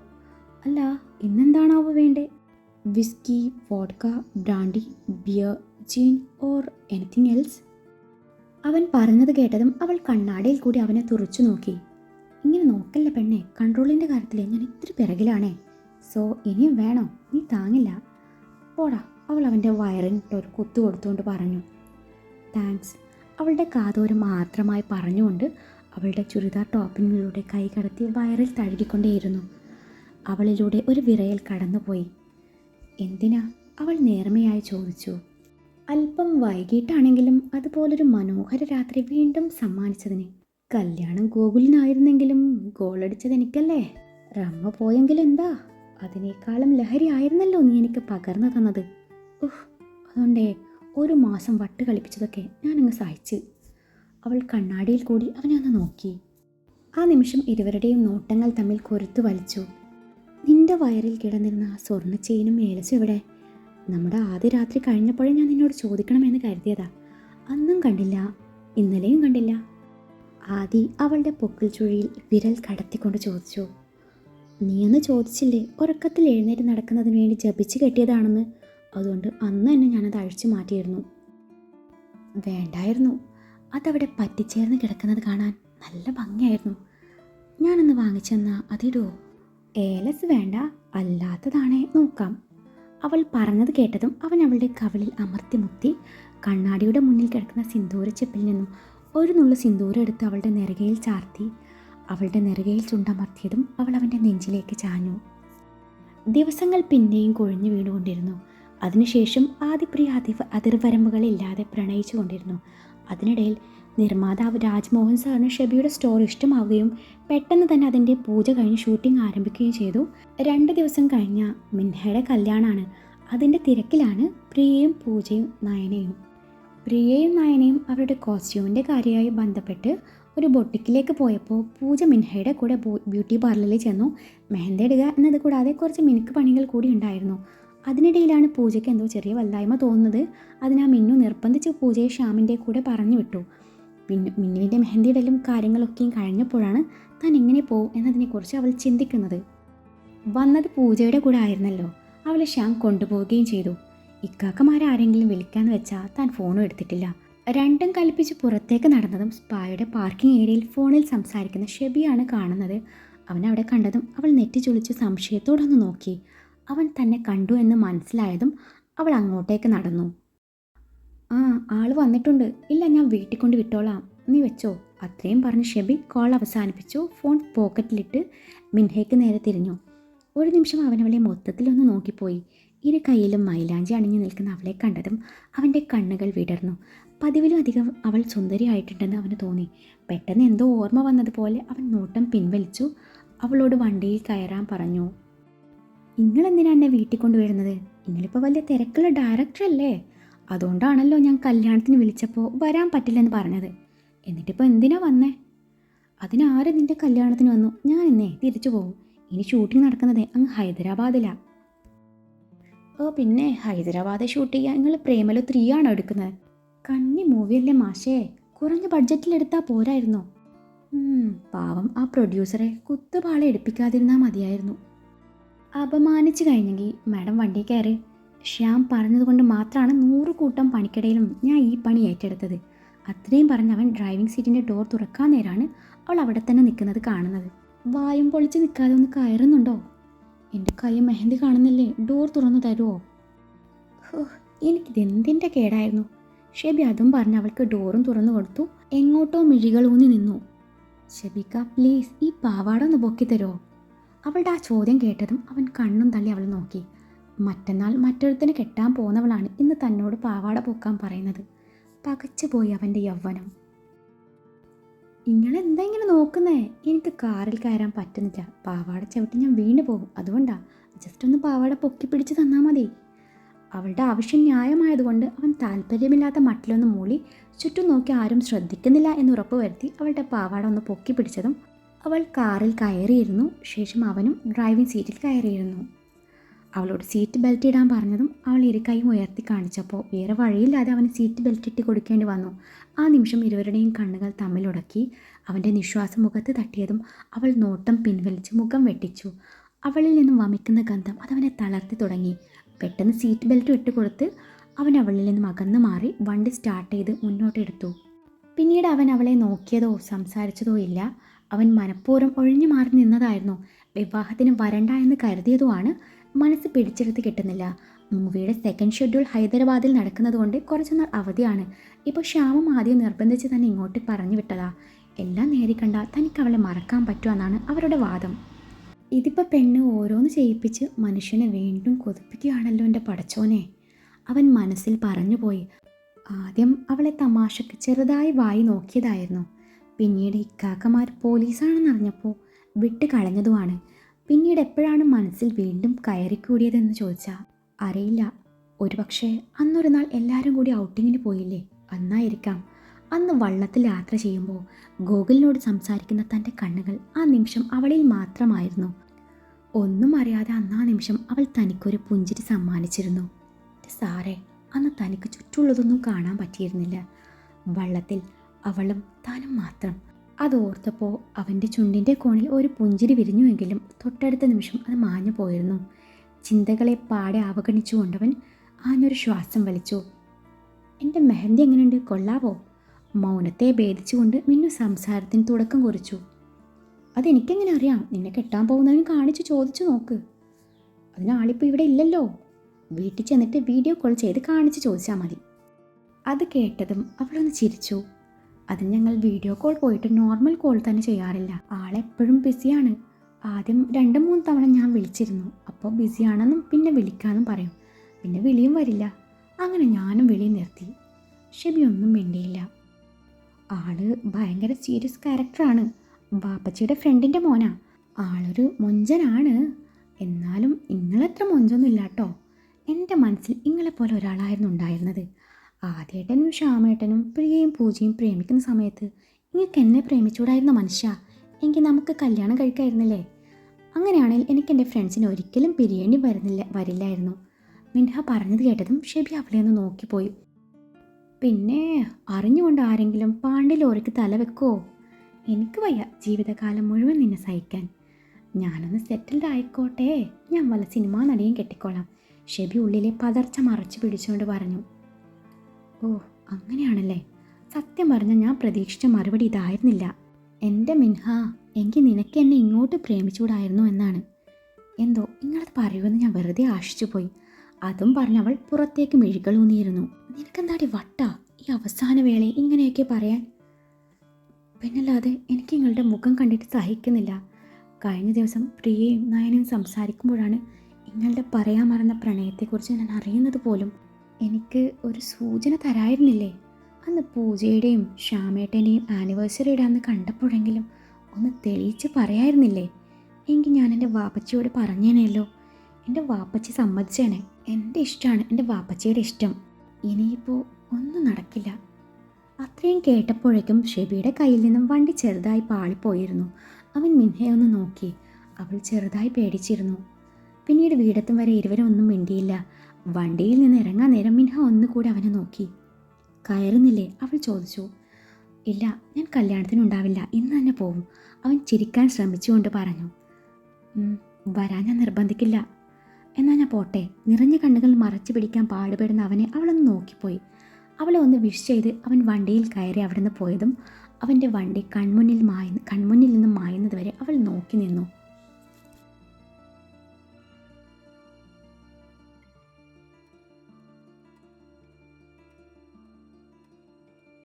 അല്ല, ഇന്നെന്താണാവോ വേണ്ടേ? Whisky, vodka, brandy, beer, gin or anything else? അവൻ പറഞ്ഞത് കേട്ടതും അവൾ കണ്ണാടിയിൽ കൂടി അവനെ തുറച്ചു നോക്കി. ഇങ്ങനെ നോക്കല്ല പെണ്ണെ, കൺട്രോളിൻ്റെ കാര്യത്തിൽ ഞാൻ ഇത്തിരി പിറകിലാണേ. സോ ഇനിയും വേണോ? നീ താങ്ങില്ല. പോടാ, അവൾ അവൻ്റെ വയറിനിട്ടൊരു കുത്തു കൊടുത്തുകൊണ്ട് പറഞ്ഞു. താങ്ക്സ്. അവളുടെ കാതോരം മാത്രമായി പറഞ്ഞുകൊണ്ട് അവളുടെ ചുരിദാർ ടോപ്പിനുള്ളിലൂടെ കൈ കടത്തി വയറിൽ തഴുകിക്കൊണ്ടേയിരുന്നു. അവളിലൂടെ ഒരു വിറയൽ കടന്നുപോയി. എന്തിനാ? അവൾ നേർമയായി ചോദിച്ചു. അല്പം വൈകിട്ടാണെങ്കിലും അതുപോലൊരു മനോഹര രാത്രി വീണ്ടും സമ്മാനിച്ചതിന്. കല്യാണം ഗോകുലിനായിരുന്നെങ്കിലും ഗോളടിച്ചത് എനിക്കല്ലേ? റമ്മ പോയെങ്കിലെന്താ? അതിനേക്കാളും ലഹരി ആയിരുന്നല്ലോ നീ എനിക്ക് പകർന്നു തന്നത്. അതുകൊണ്ടേ ഒരു മാസം വട്ട് കളിപ്പിച്ചതൊക്കെ ഞാനങ്ങ് സഹിച്ച്. അവൾ കണ്ണാടിയിൽ കൂടി അവനെ ഒന്ന് നോക്കി. ആ നിമിഷം ഇരുവരുടെയും നോട്ടങ്ങൾ തമ്മിൽ കൊരുത്തു വലിച്ചു. നിന്റെ വയറിൽ കിടന്നിരുന്ന ആ സ്വർണ്ണ ചെയിനും ഏലസും എവിടെ? നമ്മുടെ ആദ്യ രാത്രി കഴിഞ്ഞപ്പോഴേ ഞാൻ നിന്നോട് ചോദിക്കണമെന്ന് കരുതിയതാ. അന്നും കണ്ടില്ല, ഇന്നലെയും കണ്ടില്ല. ആദി അവളുടെ പൊക്കിൾ ചുഴിയിൽ വിരൽ കടത്തിക്കൊണ്ട് ചോദിച്ചു. നീയൊന്ന് ചോദിച്ചില്ലേ ഉറക്കത്തിൽ എഴുന്നേറ്റ് നടക്കുന്നതിന് വേണ്ടി ജപിച്ച് കെട്ടിയതാണെന്ന്? അതുകൊണ്ട് അന്ന് തന്നെ ഞാനത് അഴിച്ചു മാറ്റിയിരുന്നു. വേണ്ടായിരുന്നു, അതവിടെ പറ്റിച്ചേർന്ന് കിടക്കുന്നത് കാണാൻ നല്ല ഭംഗിയായിരുന്നു. ഞാനന്ന് വാങ്ങിച്ചെന്നാ അതിടുവോ? ഏലസ് വേണ്ട, അല്ലാത്തതാണേ നോക്കാം. അവൾ പറഞ്ഞത് കേട്ടതും അവൻ അവളുടെ കവിളിൽ അമർത്തി മുത്തി. കണ്ണാടിയുടെ മുന്നിൽ കിടക്കുന്ന സിന്ദൂരച്ചെപ്പിൽ നിന്നും ഒരു നുള്ളു സിന്ദൂരം എടുത്ത് അവളുടെ നെറുകയിൽ ചാർത്തി. അവളുടെ നെറുകയിൽ ചുണ്ടമർത്തിയതും അവൾ അവൻ്റെ നെഞ്ചിലേക്ക് ചാഞ്ഞു. ദിവസങ്ങൾ പിന്നെയും കൊഴിഞ്ഞു വീണുകൊണ്ടിരുന്നു. അതിനുശേഷം ആദിപ്രിയ അതിർവരമ്പുകളില്ലാതെ പ്രണയിച്ചു കൊണ്ടിരുന്നു. അതിനിടയിൽ നിർമ്മാതാവ് രാജ്മോഹൻ സാറിന് ഷെബിയുടെ സ്റ്റോറി ഇഷ്ടമാവുകയും പെട്ടെന്ന് തന്നെ അതിൻ്റെ പൂജ കഴിഞ്ഞ് ഷൂട്ടിംഗ് ആരംഭിക്കുകയും ചെയ്തു. 2 ദിവസം കഴിഞ്ഞ മിൻഹയുടെ കല്യാണമാണ്. അതിൻ്റെ തിരക്കിലാണ് പ്രിയയും പൂജയും നയനയും. പ്രിയയും നയനയും അവരുടെ കോസ്റ്റ്യൂമിൻ്റെ കാര്യമായി ബന്ധപ്പെട്ട് ഒരു ബൊട്ടിക്കിലേക്ക് പോയപ്പോൾ പൂജ മിൻഹയുടെ കൂടെ ബ്യൂട്ടി പാർലറിൽ ചെന്നു. മെഹന്തി ഇടുക എന്നത് കൂടാതെ കുറച്ച് മിനുക്ക് പണികൾ കൂടി ഉണ്ടായിരുന്നു. അതിനിടയിലാണ് പൂജയ്ക്ക് എന്തോ ചെറിയ വല്ലായ്മ തോന്നുന്നത്. അതിനാ മിന്നു നിർബന്ധിച്ച് പൂജയെ ശ്യാമിൻ്റെ കൂടെ പറഞ്ഞു വിട്ടു. മിന്നുവിൻ്റെ മെഹന്തി ഇടലും കാര്യങ്ങളൊക്കെയും കഴിഞ്ഞപ്പോഴാണ് താൻ എങ്ങനെ പോകും എന്നതിനെക്കുറിച്ച് അവൾ ചിന്തിക്കുന്നത്. വന്നത് പൂജയുടെ കൂടെ ആയിരുന്നല്ലോ. അവളെ ശ്യാം കൊണ്ടുപോവുകയും ചെയ്തു. ഇക്കാക്കമാരാരെങ്കിലും വിളിക്കാന്ന് വെച്ചാൽ താൻ ഫോണും എടുത്തിട്ടില്ല. രണ്ടും കൽപ്പിച്ച് പുറത്തേക്ക് നടന്നതും സ്പായുടെ പാർക്കിംഗ് ഏരിയയിൽ ഫോണിൽ സംസാരിക്കുന്ന ഷെബിയാണ് കാണുന്നത്. അവനവിടെ കണ്ടതും അവൾ നെറ്റി ചുളിച്ച് സംശയത്തോടൊന്ന് നോക്കി. അവൻ തന്നെ കണ്ടു എന്ന് മനസ്സിലായതും അവൾ അങ്ങോട്ടേക്ക് നടന്നു. ആ, ആൾ വന്നിട്ടുണ്ട്. ഇല്ല, ഞാൻ വീട്ടിൽ കൊണ്ട് വിട്ടോളാം, നീ വെച്ചോ. അത്രയും പറഞ്ഞ് ഷെബി കോൾ അവസാനിപ്പിച്ചു. ഫോൺ പോക്കറ്റിലിട്ട് മിൻഹയ്ക്ക് നേരെ തിരിഞ്ഞു. ഒരു നിമിഷം അവനവളെ മൊത്തത്തിലൊന്ന് നോക്കിപ്പോയി. ഇരു കൈയിലും മൈലാഞ്ചി അണിഞ്ഞു നിൽക്കുന്ന അവളെ കണ്ടതും അവൻ്റെ കണ്ണുകൾ വിടർന്നു. പതിവിലും അധികം അവൾ സുന്ദരിയായിട്ടുണ്ടെന്ന് അവന് തോന്നി. പെട്ടെന്ന് എന്തോ ഓർമ്മ വന്നതുപോലെ അവൻ നോട്ടം പിൻവലിച്ചു. അവളോട് വണ്ടിയിൽ കയറാൻ പറഞ്ഞു. നിങ്ങളെന്തിനാ എന്നെ വീട്ടിൽ കൊണ്ടുവരുന്നത്? നിങ്ങളിപ്പോൾ വലിയ തിരക്കുള്ള ഡയറക്ടറല്ലേ? അതുകൊണ്ടാണല്ലോ ഞാൻ കല്യാണത്തിന് വിളിച്ചപ്പോൾ വരാൻ പറ്റില്ലെന്ന് പറഞ്ഞത്. എന്നിട്ടിപ്പോൾ എന്തിനാ വന്നേ? അതിനാര് നിൻ്റെ കല്യാണത്തിന് വന്നു? ഞാൻ ഇന്നേ തിരിച്ചു പോകും. ഇനി ഷൂട്ടിംഗ് നടക്കുന്നത് അങ്ങ് ഹൈദരാബാദിലാണ്. ഓ പിന്നെ ഹൈദരാബാദ് ഷൂട്ട് ചെയ്യാൻ നിങ്ങൾ പ്രേമലു 3 ആണോ എടുക്കുന്നത്? കന്നി മൂവിയല്ലേ മാഷേ, കുറഞ്ഞ ബഡ്ജറ്റിലെടുത്താൽ പോരായിരുന്നോ? പാവം ആ പ്രൊഡ്യൂസറെ കുത്തുപാളെ എടുപ്പിക്കാതിരുന്നാൽ മതിയായിരുന്നു. അപമാനിച്ചു കഴിഞ്ഞെങ്കിൽ മാഡം വണ്ടി കയറി. ശ്യാം പറഞ്ഞതുകൊണ്ട് മാത്രമാണ് 100 കൂട്ടം പണിക്കിടയിലും ഞാൻ ഈ പണി ഏറ്റെടുത്തത്. അത്രയും പറഞ്ഞ് അവൻ ഡ്രൈവിംഗ് സീറ്റിൻ്റെ ഡോർ തുറക്കാൻ നേരാണ് അവൾ അവിടെ തന്നെ നിൽക്കുന്നത് കാണുന്നത്. വായും പൊളിച്ച് നിൽക്കാതെ ഒന്ന് കയറുന്നുണ്ടോ? എൻ്റെ കൈ മെഹന്തി കാണുന്നില്ലേ, ഡോർ തുറന്നു തരുമോ? എനിക്കിതെന്തിൻ്റെ കേടായിരുന്നു. ഷെബി അതും പറഞ്ഞ് അവൾക്ക് ഡോറും തുറന്നു കൊടുത്തു. എങ്ങോട്ടോ മിഴികളൂന്നി നിന്നു. ഷെബിക്ക പ്ലീസ് ഈ പാവാട ഒന്ന് പൊക്കി തരുമോ? അവളുടെ ആ ചോദ്യം കേട്ടതും അവൻ കണ്ണും തള്ളി അവൾ നോക്കി. മറ്റന്നാൾ മറ്റൊരുത്തനെ കെട്ടാൻ പോകുന്നവളാണ് ഇന്ന് തന്നോട് പാവാട പൊക്കാൻ പറയുന്നത്. പകച്ചുപോയി അവൻ്റെ യൗവനം. നിങ്ങളെന്താ ഇങ്ങനെ നോക്കുന്നേ? എനിക്ക് കാറിൽ കയറാൻ പറ്റുന്നില്ല. പാവാട ചവിട്ടി ഞാൻ വീണ് പോകും. അതുകൊണ്ടാ ജസ്റ്റ് ഒന്ന് പാവാട പൊക്കി പിടിച്ച് തന്നാൽ മതി. അവളുടെ ആവശ്യം ന്യായമായതുകൊണ്ട് അവൻ താല്പര്യമില്ലാത്ത മട്ടിലൊന്ന് മൂളി ചുറ്റും നോക്കി ആരും ശ്രദ്ധിക്കുന്നില്ല എന്ന് ഉറപ്പ് വരുത്തി അവളുടെ പാവാട ഒന്ന് പൊക്കി പിടിച്ചതും അവൾ കാറിൽ കയറിയിരുന്നു. ശേഷം അവനും ഡ്രൈവിംഗ് സീറ്റിൽ കയറിയിരുന്നു. അവളോട് സീറ്റ് ബെൽറ്റ് ഇടാൻ പറഞ്ഞതും അവൾ ഇരുകൈയും ഉയർത്തി കാണിച്ചപ്പോൾ വേറെ വഴിയില്ലാതെ അവന് സീറ്റ് ബെൽറ്റ് ഇട്ട് കൊടുക്കേണ്ടി വന്നു. ആ നിമിഷം ഇരുവരുടെയും കണ്ണുകൾ തമ്മിലുടക്കി. അവൻ്റെ നിശ്വാസം മുഖത്ത് തട്ടിയതും അവൾ നോട്ടം പിൻവലിച്ച് മുഖം വെട്ടിച്ചു. അവളിൽ നിന്നും വമിക്കുന്ന ഗന്ധം അതവനെ തളർത്തി തുടങ്ങി. പെട്ടെന്ന് സീറ്റ് ബെൽറ്റ് ഇട്ട് കൊടുത്ത് അവൻ അവളിൽ നിന്നും അകന്നു മാറി വണ്ടി സ്റ്റാർട്ട് ചെയ്ത് മുന്നോട്ടെടുത്തു. പിന്നീട് അവൻ അവളെ നോക്കിയതോ സംസാരിച്ചതോ ഇല്ല. അവൻ മനഃപൂർവ്വം ഒഴിഞ്ഞു മാറി നിന്നതായിരുന്നു. വിവാഹത്തിന് വരണ്ട എന്ന് കരുതിയതുമാണ്. മനസ്സ് പിടിച്ചെടുത്ത് കിട്ടുന്നില്ല. മൂവിയുടെ സെക്കൻഡ് ഷെഡ്യൂൾ ഹൈദരാബാദിൽ നടക്കുന്നതുകൊണ്ട് കുറച്ചുനാൾ അവധിയാണ്. ഇപ്പോൾ ശ്യാമം ആദ്യം നിർബന്ധിച്ച് തന്നെ ഇങ്ങോട്ട് പറഞ്ഞു വിട്ടതാ. എല്ലാം നേരിക്കണ്ട തനിക്ക് അവളെ മറക്കാൻ പറ്റുമെന്നാണ് അവരുടെ വാദം. ഇതിപ്പോൾ പെണ്ണ് ഓരോന്ന് ചെയ്യിപ്പിച്ച് മനുഷ്യനെ വീണ്ടും കൊതിപ്പിക്കുകയാണല്ലോ എൻ്റെ പടച്ചോനെ, അവൻ മനസ്സിൽ പറഞ്ഞുപോയി. ആദ്യം അവളെ തമാശക്ക് ചെറുതായി വായി നോക്കിയതായിരുന്നു. പിന്നീട് ഇക്കാക്കമാർ പോലീസാണെന്നറിഞ്ഞപ്പോൾ വിട്ട് കളഞ്ഞതുമാണ്. പിന്നീട് എപ്പോഴാണ് മനസ്സിൽ വീണ്ടും കയറിക്കൂടിയതെന്ന് ചോദിച്ചാൽ അറിയില്ല. ഒരുപക്ഷെ അന്നൊരു നാൾ എല്ലാവരും കൂടി ഔട്ടിങ്ങിന് പോയില്ലേ, അന്നായിരിക്കാം. അന്ന് വള്ളത്തിൽ യാത്ര ചെയ്യുമ്പോൾ ഗോകുലിനോട് സംസാരിക്കുന്ന തൻ്റെ കണ്ണുകൾ ആ നിമിഷം അവളിൽ മാത്രമായിരുന്നു. ഒന്നും അറിയാതെ അന്നാ നിമിഷം അവൾ തനിക്കൊരു പുഞ്ചിരി സമ്മാനിച്ചിരുന്നു. സാറേ, അന്ന് തനിക്ക് ചുറ്റുള്ളതൊന്നും കാണാൻ പറ്റിയിരുന്നില്ല. വള്ളത്തിൽ അവളും താനും മാത്രം. അതോർത്തപ്പോൾ അവൻ്റെ ചുണ്ടിൻ്റെ കോണിൽ ഒരു പുഞ്ചിരി വിരിഞ്ഞുവെങ്കിലും തൊട്ടടുത്ത നിമിഷം അത് മാഞ്ഞു പോയിരുന്നു. ചിന്തകളെ പാടെ അവഗണിച്ചുകൊണ്ടവൻ ആഞ്ഞൊരു ശ്വാസം വലിച്ചു. എൻ്റെ മെഹന്തി എങ്ങനെയുണ്ട്, കൊള്ളാവോ? മൗനത്തെ ഭേദിച്ചുകൊണ്ട് മിന്നു സംസാരത്തിന് തുടക്കം കുറിച്ചു. അതെനിക്കെങ്ങനെ അറിയാം? നിന്നെ കെട്ടാൻ പോകുന്നവൻ കാണിച്ച് ചോദിച്ചു നോക്ക്. അതിനാളിപ്പോൾ ഇവിടെ ഇല്ലല്ലോ. വീട്ടിൽ ചെന്നിട്ട് വീഡിയോ കോൾ ചെയ്ത് കാണിച്ച് ചോദിച്ചാൽ മതി. അത് കേട്ടതും അവളൊന്ന് ചിരിച്ചു. അതിന് ഞങ്ങൾ വീഡിയോ കോൾ പോയിട്ട് നോർമൽ കോൾ തന്നെ ചെയ്യാറില്ല. ആളെപ്പോഴും ബിസിയാണ്. ആദ്യം 2-3 തവണ ഞാൻ വിളിച്ചിരുന്നു. അപ്പോൾ ബിസിയാണെന്നും പിന്നെ വിളിക്കാമെന്നും പറയും. പിന്നെ വിളിയും വരില്ല. അങ്ങനെ ഞാനും വിളി നിർത്തി. ഷെബി ഒന്നും മിണ്ടിയില്ല. ആള് ഭയങ്കര സീരിയസ് ക്യാരക്ടറാണ്. ബാപ്പച്ചിയുടെ ഫ്രണ്ടിൻ്റെ മോനാ. ആളൊരു മൊഞ്ചനാണ്. എന്നാലും നിങ്ങളത്ര മൊഞ്ചൊന്നും ഇല്ല കേട്ടോ. എൻ്റെ മനസ്സിൽ നിങ്ങളെപ്പോലെ ഒരാളായിരുന്നു ഉണ്ടായിരുന്നത്. ആദ്യേട്ടനും ശ്യാമേട്ടനും പ്രിയയും പൂജയും പ്രേമിക്കുന്ന സമയത്ത് നിങ്ങൾക്ക് എന്നെ പ്രേമിച്ചൂടായിരുന്ന മനുഷ്യ. എങ്കിൽ നമുക്ക് കല്യാണം കഴിക്കായിരുന്നില്ലേ? അങ്ങനെയാണെങ്കിൽ എനിക്ക് എൻ്റെ ഫ്രണ്ട്സിനെ ഒരിക്കലും പിരിയേണ്ടി വരില്ലായിരുന്നു. മിൻഹ പറഞ്ഞത് കേട്ടതും ഷെബി അവളെ ഒന്ന് നോക്കിപ്പോയി. പിന്നെ അറിഞ്ഞുകൊണ്ട് ആരെങ്കിലും പാണ്ടി ലോറിക്ക് തല വെക്കോ? എനിക്ക് വയ്യ ജീവിതകാലം മുഴുവൻ നിന്നെ സഹിക്കാൻ. ഞാനൊന്ന് സെറ്റിൽഡ് ആയിക്കോട്ടെ. ഞാൻ വല്ല സിനിമാ നടിയും കെട്ടിക്കോളാം. ഷെബി ഉള്ളിലെ പതർച്ച മറച്ചു പിടിച്ചുകൊണ്ട് പറഞ്ഞു. ഓ അങ്ങനെയാണല്ലേ. സത്യം പറഞ്ഞാൽ ഞാൻ പ്രതീക്ഷിച്ച മറുപടി ഇതായിരുന്നില്ല. എൻ്റെ മിൻഹ, എങ്കിൽ നിനക്ക് എന്നെ ഇങ്ങോട്ട് പ്രേമിച്ചുകൂടായിരുന്നു എന്നാണ്. എന്തോ നിങ്ങളത് പറയുമെന്ന് ഞാൻ വെറുതെ ആശിച്ചു പോയി. അതും പറഞ്ഞവൾ പുറത്തേക്ക് മിഴികളൂന്നിയിരുന്നു. നിനക്കെന്താടി വട്ടാ ഈ അവസാന വേളയിൽ ഇങ്ങനെയൊക്കെ പറയാൻ? പിന്നല്ലാതെ എനിക്ക് നിങ്ങളുടെ മുഖം കണ്ടിട്ട് സഹിക്കുന്നില്ല. കഴിഞ്ഞ ദിവസം പ്രിയയും നയനയും സംസാരിക്കുമ്പോഴാണ് നിങ്ങളുടെ പറയാൻ മറന്ന പ്രണയത്തെക്കുറിച്ച് ഞാൻ അറിയുന്നത് പോലും. എനിക്ക് ഒരു സൂചന തരായിരുന്നില്ലേ? അന്ന് പൂജയുടെയും ശ്യാമേട്ടൻ്റെയും ആനിവേഴ്സറിയുടെ അന്ന് കണ്ടപ്പോഴെങ്കിലും ഒന്ന് തെളിയിച്ച് പറയായിരുന്നില്ലേ? എങ്കിൽ ഞാൻ എൻ്റെ വാപ്പച്ചിയോട് പറഞ്ഞേനല്ലോ. എൻ്റെ വാപ്പച്ചി സമ്മതിച്ചേനെ. എൻ്റെ ഇഷ്ടമാണ് എൻ്റെ വാപ്പച്ചിയുടെ ഇഷ്ടം. ഇനിയിപ്പോൾ ഒന്നും നടക്കില്ല. അത്രയും കേട്ടപ്പോഴേക്കും ഷെബിയുടെ കയ്യിൽ നിന്നും വണ്ടി ചെറുതായി പാളിപ്പോയിരുന്നു. അവൻ മിൻഹയെ ഒന്ന് നോക്കി. അവൾ ചെറുതായി പേടിച്ചിരുന്നു. പിന്നീട് വീടെത്തും വരെ ഇരുവരും ഒന്നും മിണ്ടിയില്ല. വണ്ടിയിൽ നിന്ന് ഇറങ്ങാൻ നേരം മിൻഹ ഒന്നുകൂടി അവനെ നോക്കി. കയറുന്നില്ലേ? അവൾ ചോദിച്ചു. ഇല്ല, ഞാൻ കല്യാണത്തിനുണ്ടാവില്ല, ഇന്ന് തന്നെ പോവും, അവൻ ചിരിക്കാൻ ശ്രമിച്ചുകൊണ്ട് പറഞ്ഞു. വരാൻ ഞാൻ നിർബന്ധിക്കില്ല. എന്നാൽ ഞാൻ പോട്ടെ. നിറഞ്ഞ കണ്ണുകൾ മറച്ചു പിടിക്കാൻ പാടുപെടുന്ന അവനെ അവളൊന്ന് നോക്കിപ്പോയി. അവളെ ഒന്ന് വിഷ് ചെയ്ത് അവൻ വണ്ടിയിൽ കയറി അവിടെ നിന്ന് പോയതും അവൻ്റെ വണ്ടി കൺമുന്നിൽ നിന്ന് മായുന്നത് വരെ അവൾ നോക്കി നിന്നു.